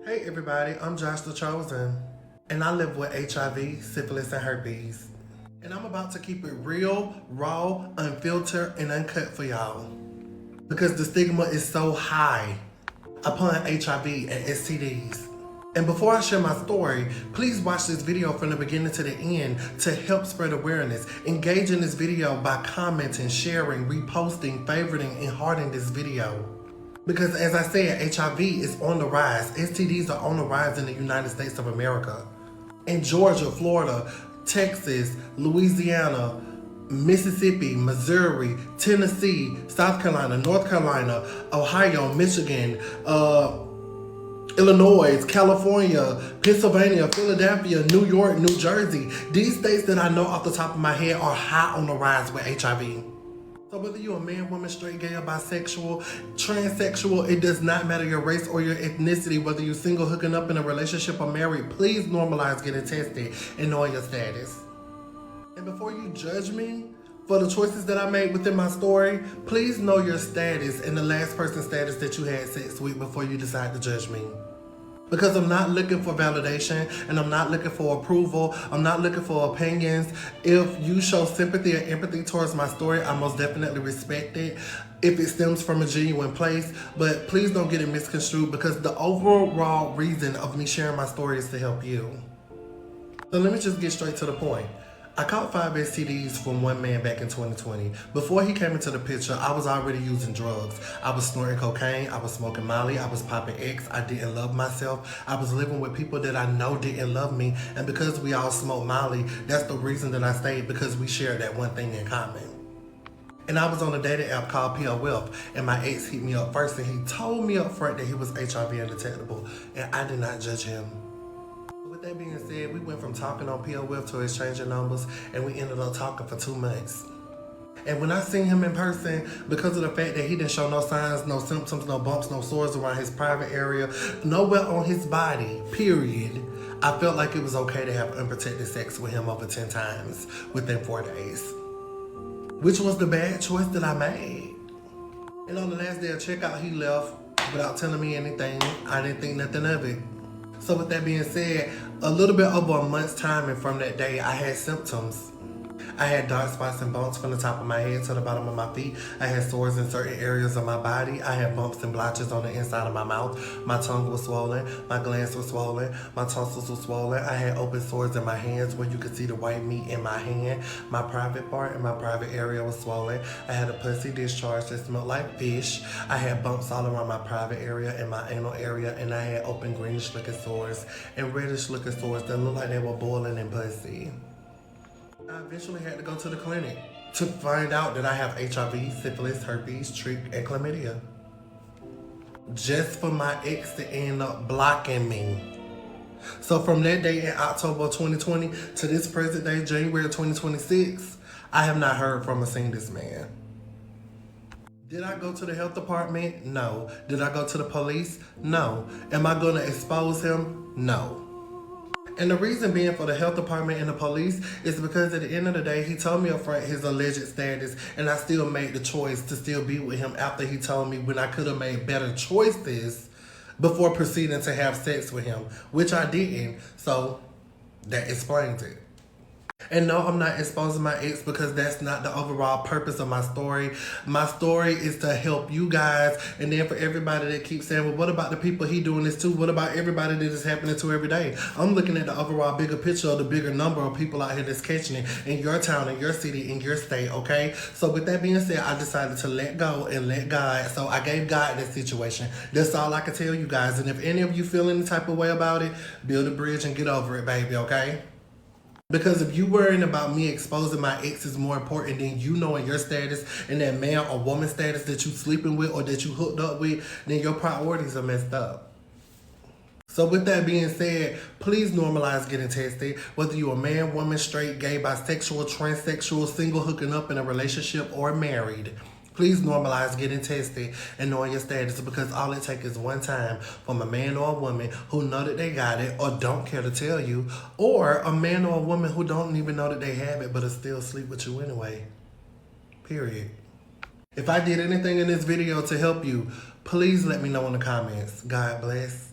Hey everybody, I'm Josh the Chosen, and I live with HIV, syphilis, and herpes. And I'm about to keep it real, raw, unfiltered, and uncut for y'all. Because the stigma is so high upon HIV and STDs. And before I share my story, please watch this video from the beginning to the end to help spread awareness. Engage in this video by commenting, sharing, reposting, favoriting, and hearting this video. Because as I said, HIV is on the rise. STDs are on the rise in the United States of America. In Georgia, Florida, Texas, Louisiana, Mississippi, Missouri, Tennessee, South Carolina, North Carolina, Ohio, Michigan, Illinois, California, Pennsylvania, Philadelphia, New York, New Jersey. These states that I know off the top of my head are high on the rise with HIV. So whether you're a man, woman, straight, gay, or bisexual, transsexual, it does not matter your race or your ethnicity, whether you're single, hooking up in a relationship, or married, please normalize getting tested and knowing your status. And before you judge me for the choices that I made within my story, please know your status and the last person's status that you had sex with before you decide to judge me. Because I'm not looking for validation and I'm not looking for approval. I'm not looking for opinions. If you show sympathy or empathy towards my story, I most definitely respect it if it stems from a genuine place. But please don't get it misconstrued because the overall reason of me sharing my story is to help you. So let me just get straight to the point. I caught 5 STDs from one man back in 2020. Before he came into the picture, I was already using drugs. I was snorting cocaine, I was smoking Molly, I was popping X, I didn't love myself. I was living with people that I know didn't love me. And because we all smoked Molly, that's the reason that I stayed, because we shared that one thing in common. And I was on a dating app called PL Wealth, and my ex hit me up first, and he told me up front that he was HIV undetectable, and I did not judge him. With that being said, we went from talking on PL Wealth to exchanging numbers, and we ended up talking for 2 months. And when I seen him in person, because of the fact that he didn't show no signs, no symptoms, no bumps, no sores around his private area, nowhere on his body, period, I felt like it was okay to have unprotected sex with him over 10 times within 4 days. Which was the bad choice that I made. And on the last day of checkout, he left without telling me anything. I didn't think nothing of it. So with that being said, a little bit over a month's time and from that day, I had symptoms. I had dark spots and bumps from the top of my head to the bottom of my feet. I had sores in certain areas of my body. I had bumps and blotches on the inside of my mouth. My tongue was swollen. My glands were swollen. My tonsils were swollen. I had open sores in my hands where you could see the white meat in my hand. My private part and my private area was swollen. I had a pussy discharge that smelled like fish. I had bumps all around my private area and my anal area, and I had open greenish looking sores and reddish looking sores that looked like they were boiling in pussy. I eventually had to go to the clinic to find out that I have HIV, syphilis, herpes, trich, and chlamydia. Just for my ex to end up blocking me. So from that day in October 2020 to this present day, January 2026, I have not heard from or seen this man. Did I go to the health department? No. Did I go to the police? No. Am I going to expose him? No. And the reason being for the health department and the police is because at the end of the day, he told me up front his alleged status, and I still made the choice to still be with him after he told me when I could have made better choices before proceeding to have sex with him, which I didn't. So that explains it. And no, I'm not exposing my ex because that's not the overall purpose of my story. My story is to help you guys. And then for everybody that keeps saying, well, what about the people he doing this to? What about everybody that is happening to every day? I'm looking at the overall bigger picture of the bigger number of people out here that's catching it in your town, in your city, in your state, okay? So with that being said, I decided to let go and let God. So I gave God this situation. That's all I can tell you guys. And if any of you feel any type of way about it, build a bridge and get over it, baby, okay? Because if you worrying about me exposing my ex is more important than you knowing your status and that man or woman status that you sleeping with or that you hooked up with, then your priorities are messed up. So with that being said, please normalize getting tested. Whether you're a man, woman, straight, gay, bisexual, transsexual, single, hooking up in a relationship, or married. Please normalize getting tested and knowing your status, because all it takes is one time from a man or a woman who know that they got it or don't care to tell you, or a man or a woman who don't even know that they have it but will still sleep with you anyway. Period. If I did anything in this video to help you, please let me know in the comments. God bless.